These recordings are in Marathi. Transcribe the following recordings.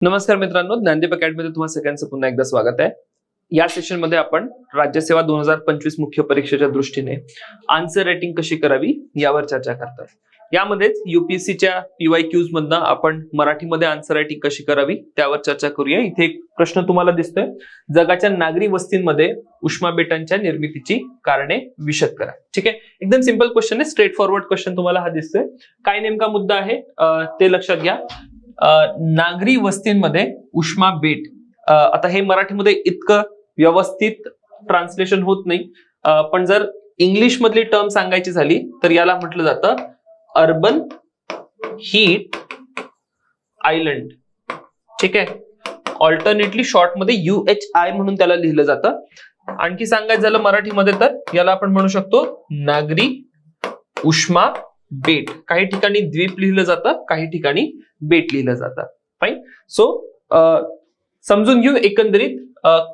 नमस्कार मित्रांनो, ज्ञानदीप अकॅडमीमध्ये तुम्हा सगळ्यांचं पुन्हा एकदा स्वागत आहे. या सेशन मध्ये आपण राज्यसेवा 2025 मुख्य परीक्षेच्या दृष्टीने आन्सर रायटिंग कशी करावी यावर चर्चा करतात. यामध्येच युपीएससीच्या पीवायक्यूज मधनं आपण मराठीमध्ये आन्सर रायटिंग कशी करावी त्यावर चर्चा करूया. इथे एक प्रश्न तुम्हाला दिसतोय, जगाच्या नागरी वस्तींमध्ये उष्मा बेटांच्या निर्मितीची कारणे विशद करा. ठीक आहे, एकदम सिंपल क्वेश्चन आहे, स्ट्रेट फॉरवर्ड क्वेश्चन तुम्हाला हा दिसतोय. काय नेमका मुद्दा आहे ते लक्षात घ्या. नागरी वस्तींमध्ये उष्मा बेट, आता हे मराठीमध्ये इतकं व्यवस्थित ट्रान्सलेशन होत नाही, पण जर इंग्लिश मधली टर्म सांगायची झाली तर याला म्हटलं जातं अर्बन हीट आयलंड. ठीक आहे, ऑल्टरनेटली शॉर्ट मध्ये UHI म्हणून त्याला लिहिलं जातं. आणखी सांगायचं झालं मराठीमध्ये तर याला आपण म्हणू शकतो नागरी उष्मा बेट. काही ठिकाणी द्वीप लिहिलं जातं, काही ठिकाणी बेट लिहिलं जातं. फाईन. सो समजून घेऊ एकंदरीत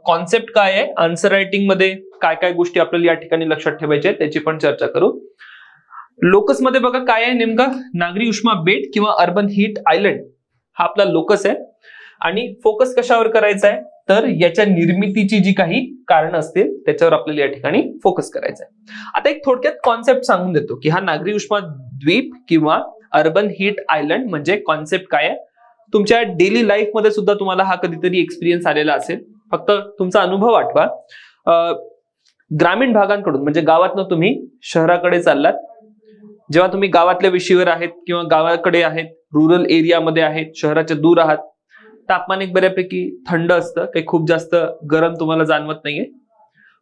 कॉन्सेप्ट काय आहे, आन्सर रायटिंग मध्ये काय काय गोष्टी आपल्याला या ठिकाणी लक्षात ठेवायच्या आहेत त्याची पण चर्चा करू. लोकस मध्ये बघा काय आहे नेमका, नागरी उष्मा बेट किंवा अर्बन हीट आयलंड हा आपला लोकस आहे. आणि फोकस कशावर करायचा आहे तर याच्या निर्मितीची जी काही कारण असतील त्याच्यावर आपल्याला या ठिकाणी फोकस करायचा आहे. आता एक थोडक्यात कॉन्सेप्ट सांगून देतो की हा नागरी उष्मा द्वीप किंवा अर्बन हीट आयलंड म्हणजे कॉन्सेप्ट काय आहे. तुमच्या डेली लाईफ मध्ये सुद्धा तुम्हाला हा कधीतरी एक्सपिरियन्स आलेला असेल, फक्त तुमचा अनुभव आठवा. ग्रामीण भागांकडून म्हणजे गावातनं तुम्ही शहराकडे चाललात, जेव्हा तुम्ही गावातल्या विषयावर आहेत किंवा गावाकडे आहेत, रुरल एरियामध्ये आहेत, शहराच्या दूर आहात, तापमान एक बऱ्यापैकी थंड असतं, काही खूप जास्त गरम तुम्हाला जाणवत नाहीये.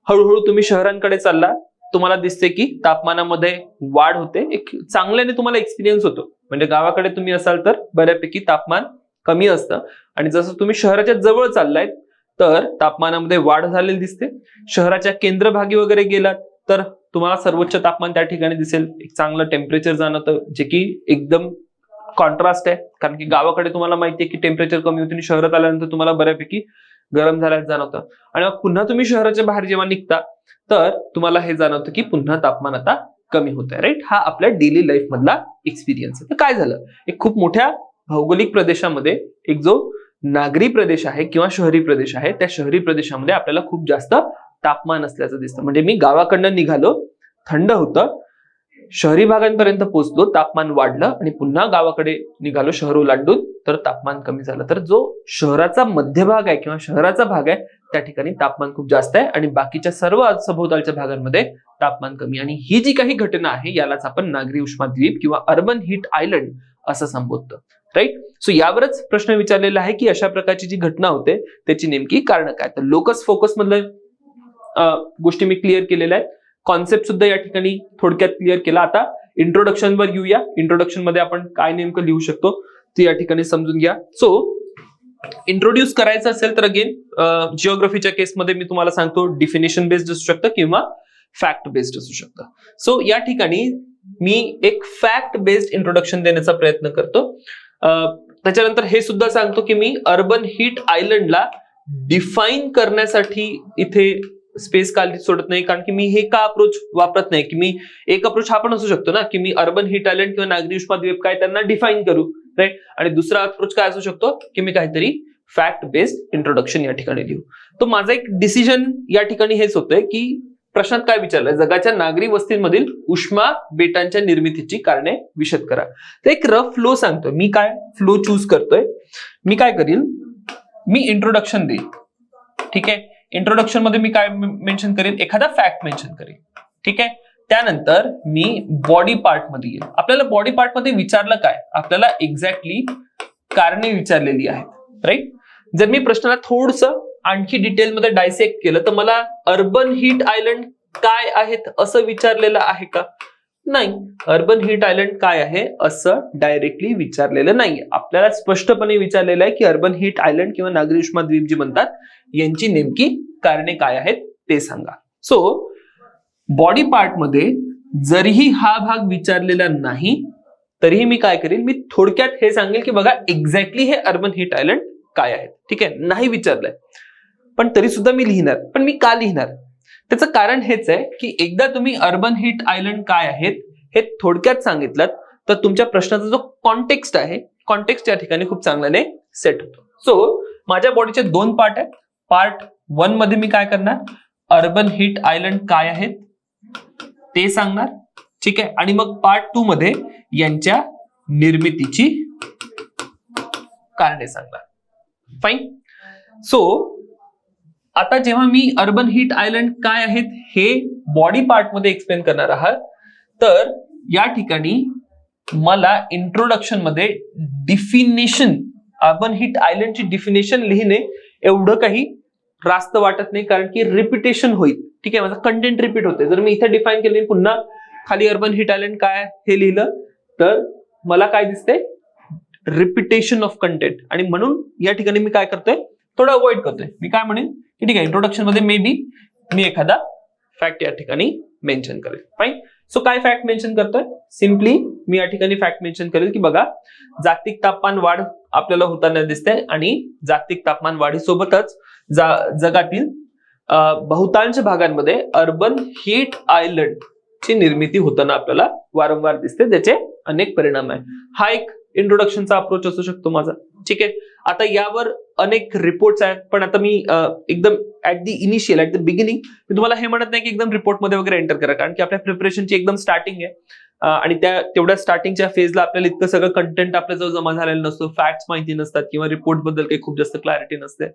हळूहळू तुम्ही शहरांकडे चालला, तुम्हाला दिसते की तापमानामध्ये वाढ होते, एक चांगल्याने तुम्हाला एक्सपिरियन्स होतो. म्हणजे गावाकडे तुम्ही असाल तर बऱ्यापैकी तापमान कमी असतं, आणि जसं तुम्ही शहराच्या जवळ चाललाय तर तापमानामध्ये वाढ झालेली दिसते. शहराच्या केंद्रभागी वगैरे गेलात तर तुम्हाला सर्वोच्च तापमान त्या ठिकाणी दिसेल, एक चांगलं टेम्परेचर जाणवतं, जे की एकदम कॉन्ट्रास्ट आहे. कारण की गावाकडे तुम्हाला माहिती आहे की टेम्परेचर कमी होते आणि शहरात आल्यानंतर तुम्हाला बऱ्यापैकी गरम झाल्याचं जाणवतं. आणि मग पुन्हा तुम्ही शहराच्या बाहेर जेव्हा निघता तर तुम्हाला हे जाणवतं की पुन्हा तापमान आता कमी होत आहे. राईट, हा आपल्या डेली लाईफ मधला एक्सपिरियन्स आहे. तर काय झालं, एक खूप मोठ्या भौगोलिक प्रदेशामध्ये एक जो नागरी प्रदेश आहे किंवा शहरी प्रदेश आहे, त्या शहरी प्रदेशामध्ये आपल्याला खूप जास्त तापमान असल्याचं दिसतं. म्हणजे मी गावाकडनं निघालो, थंड होतं, शहरी भागांपर्यंत पोहोचलो, तापमान वाढलं, आणि पुन्हा गावाकडे निघालो शहर ओलांडून तर तापमान कमी झालं. तर जो शहराचा मध्यभाग आहे किंवा शहराचा भाग आहे त्या ठिकाणी तापमान खूप जास्त आहे आणि बाकीच्या सर्व सभोवतालच्या भागांमध्ये तापमान कमी. आणि ही जी काही घटना आहे यालाच आपण नागरी उष्माद्वीप किंवा अर्बन हीट आयलंड असं संबोधतो. राईट. सो यावरच प्रश्न विचारलेला आहे की अशा प्रकारची जी घटना होते त्याची नेमकी कारण काय. तर लोकस फोकस मधलं गोष्टी मी क्लिअर केलेल्या आहेत, कॉन्सेप्ट सुद्धा या ठिकाणी थोडक्यात क्लिअर केला. आता इंट्रोडक्शन वर येऊया. इंट्रोडक्शन मध्ये आपण काय नेमकं लिहू शकतो ते या ठिकाणी समजून घ्या. सो इंट्रोड्यूस करायचं असेल तर अगेन जिओग्राफीच्या केसमध्ये मी तुम्हाला सांगतो डिफिनेशन बेस्ड असू शकतं किंवा फॅक्ट बेस्ड असू शकतं. सो या ठिकाणी मी एक फॅक्ट बेस्ड इंट्रोडक्शन देण्याचा प्रयत्न करतो. त्याच्यानंतर हे सुद्धा सांगतो की मी अर्बन हीट आयलंडला डिफाईन करण्यासाठी इथे स्पेस का सोडत नाही, कारण की मी हे का अप्रोच वापरत नाही की मी एक अप्रोच हा पण असू शकतो ना की मी अर्बन हीट आयलंड किंवा नागरी उष्माद्वीप काय त्यांना डिफाईन करू. राईट. आणि दुसरा अप्रोच काय असू शकतो की मी काहीतरी फॅक्ट बेस्ड इंट्रोडक्शन या ठिकाणी लिहू. तो माझा एक डिसिजन या ठिकाणी हेच होतंय की प्रश्नात काय विचारलंय, जगाच्या नागरी वस्तींमधील उष्मा बेटांच्या निर्मितीची कारणे विशद करा. तर एक रफ फ्लो सांगतोय मी, काय फ्लो चूज करतोय. मी काय करील, मी इंट्रोडक्शन देईन. ठीक आहे, इंट्रोडक्शन मध्ये मी काय मेन्शन करेन, एखादा फॅक्ट मेन्शन करेन. ठीक आहे, त्यानंतर मी बॉडी पार्ट मध्ये येईल. आपल्याला बॉडी पार्ट मध्ये विचारलं काय, आपल्याला एक्झॅक्टली कारणे विचारलेली आहेत. राईट. जर मी प्रश्नाला थोडस आणखी डिटेलमध्ये डायसेक्ट केलं तर मला अर्बन हीट आयलंड काय आहेत असं विचारलेलं आहे का, नाही. अर्बन हीट आयलंड काय आहे असं डायरेक्टली विचारलेलं नाही. आपल्याला स्पष्टपणे विचारलेलं आहे की अर्बन हीट आयलंड किंवा नागरी उष्माद्वीप जी म्हणतात यांची नेमकी कारणे काय आहेत ते सांगा. सो बॉडी पार्ट मध्ये जरीही हा भाग विचारलेला नाही तरीही मी काय करेन, मी थोडक्यात हे सांगेल की बघा एक्झॅक्टली हे अर्बन हीट आयलंड काय आहेत. ठीक आहे, नाही विचारलंय पण तरी सुद्धा मी लिहिणार. पण मी का लिहिणार, त्याचं कारण हेच आहे की एकदा तुम्ही अर्बन हीट आयलंड काय आहेत हे थोडक्यात सांगितलं तर तुमच्या प्रश्नाचा जो कॉन्टेक्स्ट आहे, कॉन्टेक्स्ट या ठिकाणी खूप चांगल्याने सेट होतो. सो माझ्या बॉडीचे 2 पार्ट आहेत. पार्ट 1 मध्ये मी काय करणार, अर्बन हीट आयलंड काय आहेत ते सांगणार, ठीक आहे. आणि मग पार्ट 2 मध्ये यांच्या निर्मितीची कारणे सांगणार. फाईन. सो आता जेव्हा मी अर्बन हीट आयलंड काय आहेत हे बॉडी पार्ट मध्ये एक्सप्लेन करणार आहात, तर या ठिकाणी मला इंट्रोडक्शन मध्ये डिफिनेशन, अर्बन हीट आयलंडची डिफिनेशन लिहिणे एवढं काही रास्त वाटत नाही, कारण की रिपिटेशन होईल. ठीक आहे, माझं कंटेंट रिपीट होते. जर मी इथे डिफाईन केले पुन्हा खाली अर्बन हीट आयलंड काय हे लिहिलं तर मला काय दिसते, रिपिटेशन ऑफ कंटेंट. आणि म्हणून या ठिकाणी मी काय करतोय, थोडं अवॉइड करतोय. मी काय म्हणेन की ठीक आहे, इंट्रोडक्शन मध्ये मे बी मी एखादा फॅक्ट या ठिकाणी मेन्शन करेल. फाईन. सो काय फॅक्ट मेन्शन करतोय, सिम्पली मी या ठिकाणी फॅक्ट मेन्शन करेल की बघा, जागतिक तापमान वाढ आपल्याला होताना दिसते आणि जागतिक तापमान वाढीसोबतच जगातील बहुतांश भागांमध्ये अर्बन हीट आयलंड ची निर्मिती होताना आपल्याला वारंवार दिसते. त्याचे अनेक परिणाम आहे. हा एक इंट्रोडक्शनचा अप्रोच असू शकतो माझा. ठीक आहे. आता यावर अनेक रिपोर्ट्स आहेत, पण आता मी एकदम at the initial, at the beginning मी तुम्हाला हे म्हणत नाही की एकदम रिपोर्टमध्ये वगैरे एंटर करा, कारण की आपल्या प्रिपरेशनची एकदम स्टार्टिंग आहे. आणि त्या तेवढ्या स्टार्टिंगच्या फेजला आपल्याला इतकं सगळं कंटेंट आपल्याजवळ जमा झालेलं नसतो, फॅक्ट्स माहिती नसतात किंवा रिपोर्ट बद्दल काही खूप जास्त क्लॅरिटी नसते,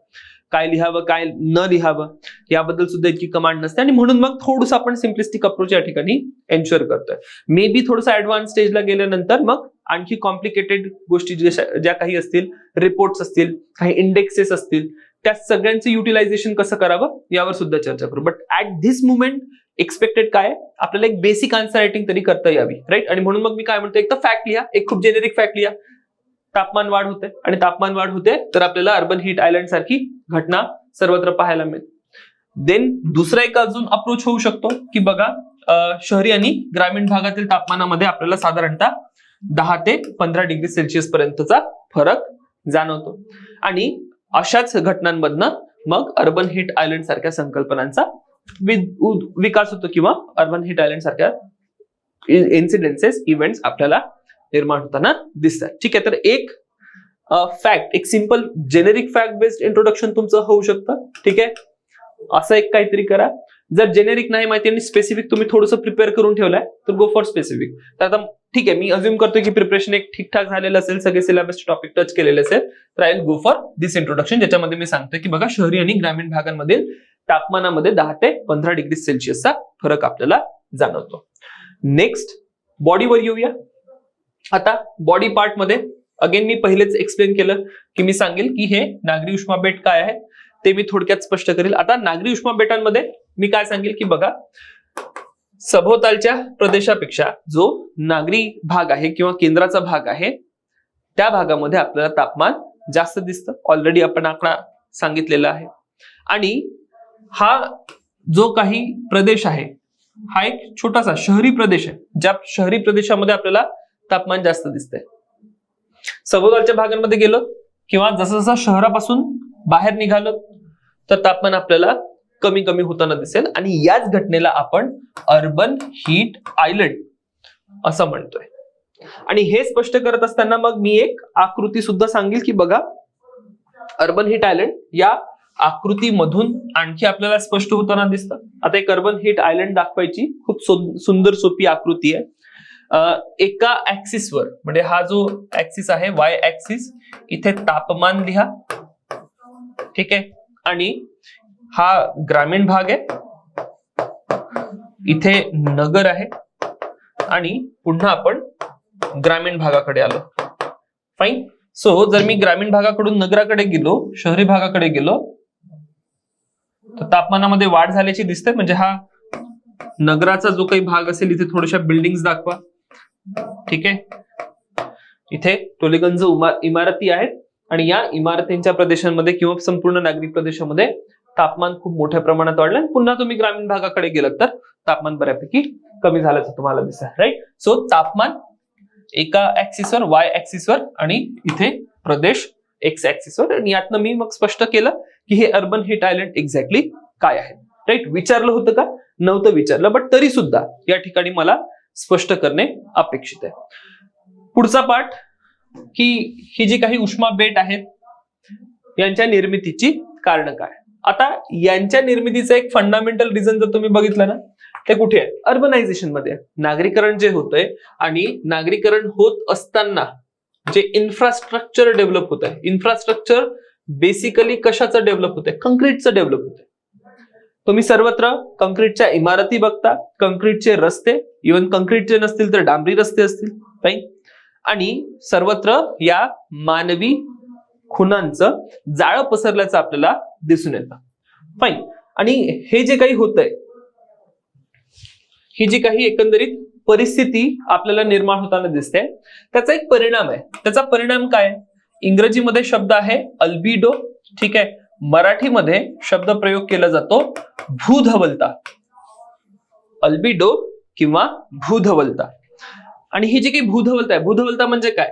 काय लिहावं काय न लिहावं याबद्दल सुद्धा इतकी कमांड नसते. आणि म्हणून मग थोडंसं आपण सिम्पलिस्टिक अप्रोच या ठिकाणी एन्श्योर करतोय. मे बी थोडंसं ऍडव्हान्स स्टेजला गेल्यानंतर मग आणखी कॉम्प्लिकेटेड गोष्टी ज्या काही असतील, रिपोर्ट्स असतील, काही इंडेक्सेस असतील, त्या सगळ्यांचं युटिलायझेशन कसं करावं यावर सुद्धा चर्चा करू. But at this moment expected काय, आपल्याला एक बेसिक आन्सर रायटिंग तरी करता यावी, राईट. आणि म्हणून मग मी काय म्हणतो, एक तर फॅक्ट लिहा, एक खूप जेनेरिक फॅक्ट लिहा, तापमान वाढ होते आणि तापमान वाढ होते तर आपल्याला अर्बन हीट आयलंड सारखी घटना सर्वत्र पाहायला मिळते. देन दुसरा एक अजून अप्रोच होऊ शकतो की बघा, शहरी आणि ग्रामीण भागातील तापमानामध्ये आपल्याला साधारणतः 10 ते 15 डिग्री सेल्सिअस पर्यंतचा फरक जाणवतो. आणि अशाच घटनांमधनं मग अर्बन हीट आयलंड सारख्या संकल्पनांचा विकास होतो किंवा अर्बन हीट आयलंड सारख्या इन्सिडेन्सेस, इव्हेंट्स आपल्याला निर्माण होताना दिसतात. ठीक आहे. तर एक फॅक्ट, एक simple generic fact based introduction तुमचं होऊ शकतं. ठीक आहे, असं एक काहीतरी करा. जर जेनेरिक नाही माहिती आणि स्पेसिफिक तुम्ही थोडंसं प्रिपेअर करून ठेवलंय तर गो फॉर स्पेसिफिक. तर आता ठीक आहे, मी अज्युम करतो की प्रिपरेशन एक ठीकठाक झालेलं असेल, सगळे सिलेबसचे टॉपिक टच केलेले असेल, तर I will go for this introduction, ज्याच्यामध्ये मी सांगतोय की बघा, शहरी आणि ग्रामीण भागांमधील तापमानामध्ये 10 ते 15 डिग्री सेल्सिअसचा फरक आपल्याला जाणवतो. नेक्स्ट बॉडीवर येऊया. आता बॉडी पार्ट मध्ये अगेन मी पहिलेच एक्सप्लेन केलं की मी सांगेल की हे नागरी उष्माबेट काय आहे ते मी थोडक्यात स्पष्ट करेल. आता नागरी उष्माबेटांमध्ये मी काय सांगेल की बघा, सभोवतालच्या प्रदेशापेक्षा जो नागरी भाग आहे किंवा केंद्राचा भाग आहे त्या भागामध्ये आपल्याला तापमान जास्त दिसतं. ऑलरेडी आपण आकडा सांगितलेला आहे. आणि हा जो काही प्रदेश आहे हा एक छोटासा शहरी प्रदेश आहे, ज्या शहरी प्रदेशामध्ये आपल्याला तापमान जास्त दिसतंय. सभोवतालच्या भागांमध्ये गेलो किंवा जसं जसं शहरापासून बाहेर निघालो तर तापमान आपल्याला कमी कमी होताना दिसेल. आणि याच घटनेला आपण अर्बन हीट आयलंड असं म्हणतोय. आणि हे स्पष्ट करत असताना मग मी एक आकृती सुद्धा सांगेल की बघा, अर्बन हीट आयलंड या आकृतीमधून आणखी आपल्याला स्पष्ट होताना दिसतं. आता एक अर्बन हीट आयलंड दाखवायची खूप सुंदर सोपी आकृती आहे. एका ऍक्सिसवर, म्हणजे हा जो ऍक्सिस आहे वाय ऍक्सिस, इथे तापमान लिहा. ठीक आहे. आणि हा ग्रामीण भाग आहे, इथे नगर आहे आणि पुन्हा आपण ग्रामीण भागाकडे आलो. फाईन. सो जर मी ग्रामीण भागाकडून नगराकडे गेलो, शहरी भागाकडे गेलो, तर तापमानामध्ये वाढ झाल्याची दिसते. म्हणजे हा नगराचा जो काही भाग असेल, इथे थोड्याशा बिल्डिंग्स दाखवा. ठीक आहे. इथे टोलेगंज इमारती आहेत आणि या इमारतींच्या प्रदेशांमध्ये किंवा संपूर्ण नागरी प्रदेशामध्ये तापमान खूप मोठ्या प्रमाणात वाढलं. पुन्हा तुम्ही ग्रामीण भागाकडे गेलात तर तापमान बऱ्यापैकी कमी झाल्याचं तुम्हाला दिसेल. राईट. सो तापमान एका ऍक्सिसवर वाय ऍक्सिसवर आणि इथे प्रदेश एक्स ऍक्सिसवर. आणि यातनं मी मग स्पष्ट केलं की हे अर्बन हीट आयलंड एक्झॅक्टली काय आहे. राईट. विचारलं होतं का? नव्हतं विचारलं, बट तरी सुद्धा या ठिकाणी मला स्पष्ट करणे अपेक्षित आहे. पुढचा पार्ट की ही जी काही उष्मा बेट आहेत यांच्या निर्मितीची कारण काय? आता यांच्या निर्मितीचं एक फंडामेंटल रिझन जर तुम्ही बघितलं ना, ते कुठे आहे? अर्बनायझेशन मध्ये. नागरीकरण जे होतंय आणि नागरीकरण होत असताना जे इन्फ्रास्ट्रक्चर डेव्हलप होत आहे, इन्फ्रास्ट्रक्चर बेसिकली कशाचं डेव्हलप होत आहे? कंक्रीटचं डेव्हलप होत आहे. तुम्ही सर्वत्र कंक्रीटच्या इमारती बघता, कंक्रीटचे रस्ते, इव्हन कंक्रीटचे नसतील तर डांबरी रस्ते असतील, फाईन. आणि सर्वत्र या मानवी खुनांचं जाळं पसरल्याचं आपल्याला दिसून येतं, फाईन. आणि हे जे काही होतंय, ही जी काही एकंदरीत परिस्थिती आपल्याला निर्माण होताना दिसते, त्याचा एक परिणाम आहे. त्याचा परिणाम काय? इंग्रजीमध्ये शब्द आहे अल्बिडो, ठीक आहे. मराठीमध्ये शब्द प्रयोग केला जातो भूधवलता. अल्बिडो किंवा भूधवलता. आणि ही जी काही भूधवलता आहे, भूधवलता म्हणजे काय?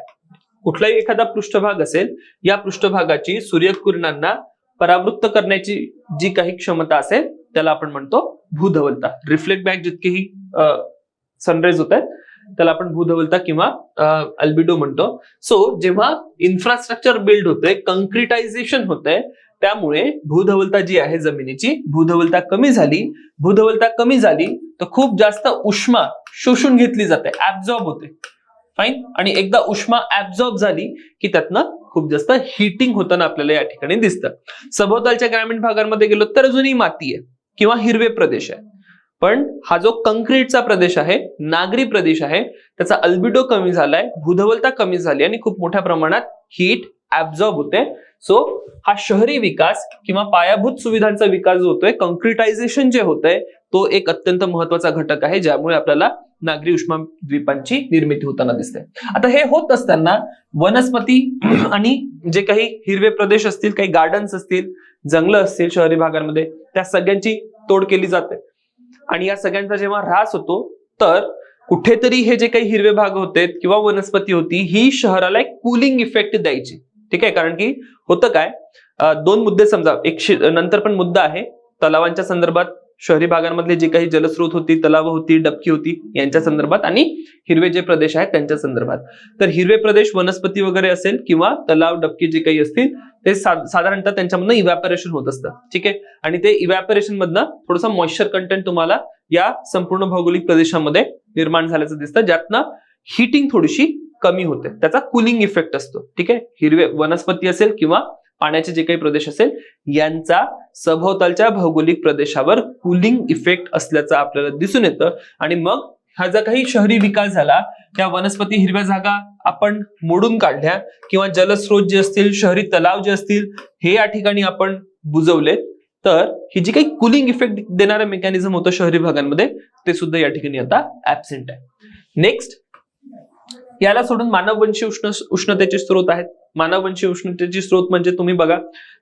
कुठलाही एखादा पृष्ठभाग असेल, या पृष्ठभागाची सूर्यकिरणांना परावृत्त करण्याची जी काही क्षमता असेल त्याला आपण म्हणतो भूधवलता. रिफ्लेक्ट बॅक जितकेही सनराइज होत आहेत त्याला आपण भूधवलता किंवा अल्बिडो म्हणतो. सो जेव्हा इन्फ्रास्ट्रक्चर बिल्ड होतंय, कंक्रिटायझेशन होतंय, त्यामुळे भूधवलता जी आहे जमिनीची, भूधवलता कमी झाली. भूधवलता कमी झाली तर खूप जास्त उष्मा शोषून घेतली जाते, ऍब्झॉर्ब होते, फाईन. आणि एकदा उष्मा ऍब्झॉर्ब झाली की त्यातनं खूप जास्त हिटिंग होताना आपल्याला या ठिकाणी दिसतं. सभोवतालच्या ग्रामीण भागांमध्ये गेलो तर अजूनही माती आहे किंवा हिरवे प्रदेश आहे, पण हा जो कंक्रीटचा प्रदेश आहे, नागरी प्रदेश आहे, त्याचा अल्बिडो कमी झालाय, भूधवलता कमी झाली आणि खूप मोठ्या प्रमाणात हीट ऍब्झॉर्ब होते. सो हा शहरी विकास किंवा पायाभूत सुविधांचा विकास जो होतोय, कंक्रिटायझेशन जे होतंय, तो एक अत्यंत महत्वाचा घटक आहे ज्यामुळे आपल्याला नागरी उष्माद्वीपांची निर्मिती होताना दिसते. आता हे होत असताना वनस्पती आणि जे काही हिरवे प्रदेश असतील, काही गार्डन्स असतील, जंगलं असतील शहरी भागांमध्ये, त्या सगळ्यांची तोड केली जाते. आणि या सगळ्यांचा जेव्हा ऱ्हास होतो तर कुठेतरी हे जे काही हिरवे भाग होते किंवा वनस्पती होती, ही शहराला एक कूलिंग इफेक्ट द्यायची, ठीक आहे. कारण की होतं काय, दोन मुद्दे समजा, एक नंतर पण मुद्दा आहे तलावांच्या संदर्भात, शहरी भागांमधले जे काही जलस्रोत होती, तलाव होती, डबकी होती, यांच्या संदर्भात, आणि हिरवे जे प्रदेश आहेत त्यांच्या संदर्भात. तर हिरवे प्रदेश वनस्पती वगैरे असेल किंवा तलाव डबकी जे काही असतील ते साधारणतः त्यांच्यामधनं इव्हॅपोरेशन होत असतं, ठीक आहे. आणि ते इव्हॅपोरेशन मधनं थोडंसं मॉइश्चर कंटेंट तुम्हाला या संपूर्ण भौगोलिक प्रदेशामध्ये निर्माण झाल्याचं दिसतं, ज्यातनं हिटिंग थोडीशी कमी होते. त्याचा कूलिंग इफेक्ट असतो, ठीक आहे. हिरवे वनस्पती असेल किंवा पाण्याचे जे काही प्रदेश असेल यांचा सभोवतालच्या भौगोलिक प्रदेशावर कूलिंग इफेक्ट असल्याचं आपल्याला दिसून येतं. आणि मग हा जो काही शहरी विकास झाला, त्या वनस्पती, हिरव्या जागा आपण मोडून काढल्या किंवा जलस्रोत जे असतील, शहरी तलाव जे असतील, हे या ठिकाणी आपण बुजवलेत, तर ही जी काही कूलिंग इफेक्ट देणारं मेकॅनिझम होतं शहरी भागांमध्ये, ते सुद्धा या ठिकाणी आता ऍब्सेंट आहे. नेक्स्ट, याला सोडून मानववंशी उष्णतेचे स्रोत आहेत. मानववंशी उष्णतेचे स्रोत म्हणजे तुम्ही बघा,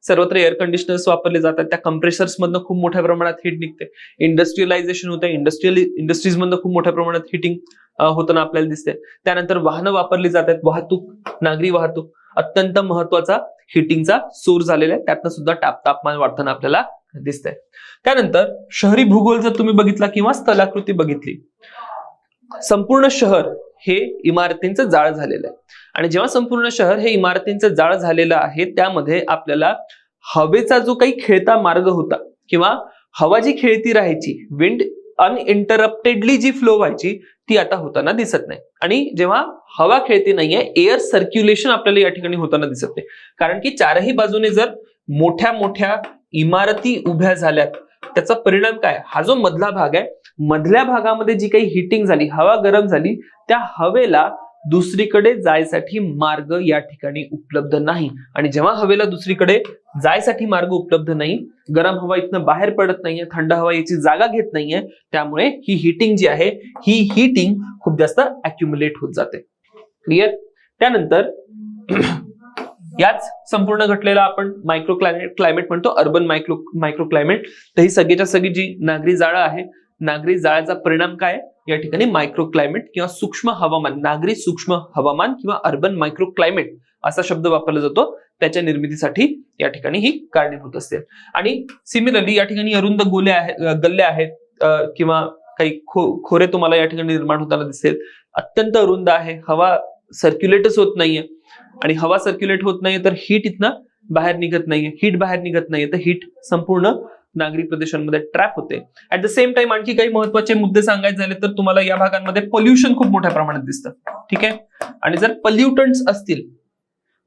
सर्वत्र एअर कंडिशनर्स वापरले जातात, त्या कंप्रेसर्स मधनं खूप मोठ्या प्रमाणात हीट निघते. इंडस्ट्रियलायझेशन होतं, इंडस्ट्रीज मधनं खूप मोठ्या प्रमाणात हिटिंग होताना आपल्याला दिसते. त्यानंतर वाहनं वापरली जातात, वाहतूक, नागरी वाहतूक अत्यंत महत्वाचा हिटिंगचा सोर्स झालेला आहे, त्यातनं सुद्धा तापमान वाढताना आपल्याला दिसतंय. त्यानंतर शहरी भूगोल जर तुम्ही बघितला किंवा स्थलाकृती बघितली, संपूर्ण शहर हे इमारतींचं जाळ झालेलं आहे. आणि जेव्हा संपूर्ण शहर हे इमारतींचं जाळ झालेलं आहे, त्यामध्ये आपल्याला हवेचा जो काही खेळता मार्ग होता किंवा हवा जी खेळती राहायची, विंड अनइंटरप्टेडली जी फ्लो व्हायची, ती आता होताना दिसत नाही. आणि जेव्हा हवा खेळती नाहीये, एअर सर्क्युलेशन आपल्याला या ठिकाणी होताना दिसत नाही. कारण की चारही बाजूने जर मोठ्या मोठ्या इमारती उभ्या झाल्यात, त्याचा परिणाम काय, हा जो मधला भाग आहे, मधल्या भागामध्ये जी काही हिटिंग झाली, हवा गरम झाली, त्या हवेला दुसरीकडे जायसाठी मार्ग या ठिकाणी उपलब्ध नाही. आणि जेव्हा हवेला दुसरीकडे जायसाठी मार्ग उपलब्ध नाही, गरम हवा इथनं बाहेर पडत नाहीये, थंड हवा याची जागा घेत नाहीये, त्यामुळे ही हिटिंग जी आहे, ही हिटिंग खूप जास्त अक्युमुलेट होत जाते. क्लिअर? त्यानंतर याच संपूर्ण घटलेला आपण मायक्रो क्लायमेट म्हणतो, अर्बन मायक्रो क्लायमेट. तर ही सगळीच्या सगळी जी नागरी जाळं आहे, नागरी जाळ्याचा परिणाम काय या ठिकाणी मायक्रो क्लायमेट किंवा सूक्ष्म हवामान, नागरी सूक्ष्म हवामान किंवा अर्बन मायक्रो क्लायमेट असा शब्द वापरला जातो, त्याच्या निर्मितीसाठी या ठिकाणी ही कारणीभूत असते. आणि सिमिलरली या ठिकाणी अरुंद गल्ल्या आहेत किंवा काही खोरे तुम्हाला या ठिकाणी निर्माण होताना दिसेल. अत्यंत अरुंद आहे, हवा सर्क्युलेटच होत नाहीये, आणि हवा सर्क्युलेट होत नाहीये तर हीट इथनं बाहेर निघत नाहीये, हीट बाहेर निघत नाहीये, तर हीट संपूर्ण नागरी प्रदेशांमध्ये ट्रॅप होते. ऍट द सेम टाइम आणखी काही महत्वाचे मुद्दे सांगायचे झाले तर तुम्हाला या भागांमध्ये पोल्युशन खूप मोठ्या प्रमाणात दिसतं. ठीक आहे. आणि जर पोल्युटंट्स असतील,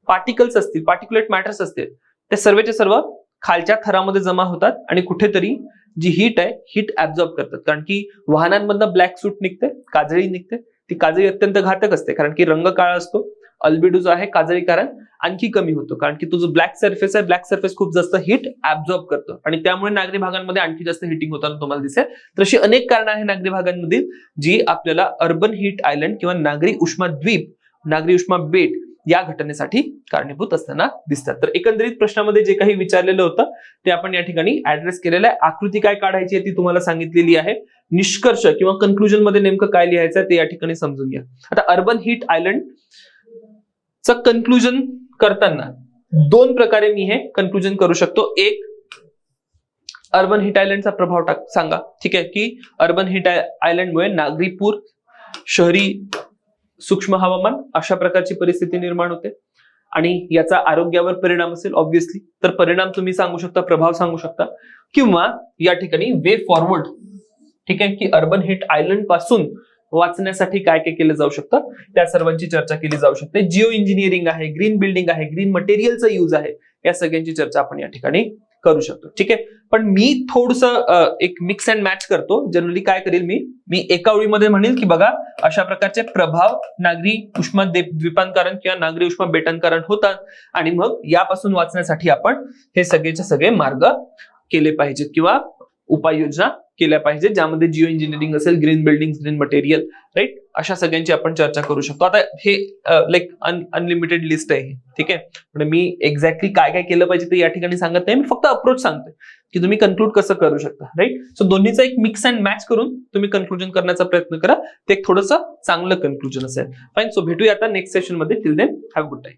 पार्टिकल्स असतील, पार्टिक्युलेट मॅटर्स असतील, ते सर्वचे सर्व खालच्या थरामध्ये जमा होतात आणि कुठेतरी जी हीट आहे, हीट ऍब्झॉर्ब करतात. कारण की वाहनांमधनं ब्लॅक सूट निघते, काजळी निघते. ती काजळी अत्यंत घातक असते कारण की रंग काळा असतो. अल्बिडो जो आहे काजळी कारण आणखी कमी होतो कारण की तो जो ब्लॅक सरफेस आहे, ब्लॅक सरफेस खूप जास्त हीट ऍब्झॉर्ब करतो आणि त्यामुळे नागरी भागांमध्ये आणखी जास्त हिटिंग होताना तुम्हाला दिसेल. तर अशी अनेक कारणं आहे नागरी भागांमधील जी आपल्याला अर्बन हीट आयलंड किंवा नागरी उष्माद्वीप, नागरी उष्मा बेट या घटनेसाठी कारणीभूत असताना दिसतात. तर एकंदरीत प्रश्नामध्ये जे काही विचारलेलं होतं ते आपण या ठिकाणी ऍड्रेस केलेलं आहे. आकृती काय काढायची आहे ती तुम्हाला सांगितलेली आहे. निष्कर्ष किंवा कन्क्लुजन मध्ये नेमकं काय लिहायचं आहे ते या ठिकाणी समजून घ्या. आता अर्बन हीट आयलंड च कन्क्लुजन करताना दोन प्रकारे मी हे कन्क्लुजन करू शकतो. एक, अर्बन हीट आयलंडचा प्रभाव सांगा. ठीक आहे, की अर्बन हीट आयलंडमुळे नागरी पूर, शहरी सूक्ष्म हवामान अशा प्रकारची परिस्थिती निर्माण होते आणि याचा आरोग्यावर परिणाम असेल ऑब्व्हियसली. तर परिणाम तुम्ही सांगू शकता, प्रभाव सांगू शकता, किंवा या ठिकाणी वे फॉरवर्ड. ठीक आहे, की अर्बन हीट आयलंड पासून वाचण्यासाठी काय काय केलं जाऊ शकतं त्या सर्वांची चर्चा केली जाऊ शकते. जिओ इंजिनिअरिंग आहे, ग्रीन बिल्डिंग आहे, ग्रीन मटेरियलचा यूज आहे, या सगळ्यांची चर्चा आपण या ठिकाणी करू शकतो. ठीक आहे, पण मी थोडंसं एक मिक्स अँड मॅच करतो. जनरली काय करेल मी एका ओळीमध्ये म्हणेल की बघा अशा प्रकारचे प्रभाव नागरी उष्मा द्वीपांकारण किंवा नागरी उष्मा बेटांकारण होतात आणि मग यापासून वाचण्यासाठी आपण हे सगळेचे सगळे मार्ग केले पाहिजेत किंवा उपाययोजना केल्या पाहिजेत, ज्यामध्ये जिओ इंजिनिअरिंग असेल, green building, green material, right, अशा सगळ्यांची आपण चर्चा करू शकतो. आता हे लाईक अनलिमिटेड लिस्ट आहे. ठीक आहे, पण मी एक्झॅक्टली काय काय केलं पाहिजे ते या ठिकाणी सांगत नाही. मी फक्त अप्रोच सांगतोय की तुम्ही कन्क्लूड कसं करू शकता. राईट, सो दोन्हीचा एक मिक्स अँड मॅच करून तुम्ही कन्क्लुजन करण्याचा प्रयत्न करा. ते एक थोडंसं चांगलं कन्क्लुजन असेल. फाईन, सो भेटूया आता नेक्स्ट सेशन मध्ये. Till then have good time.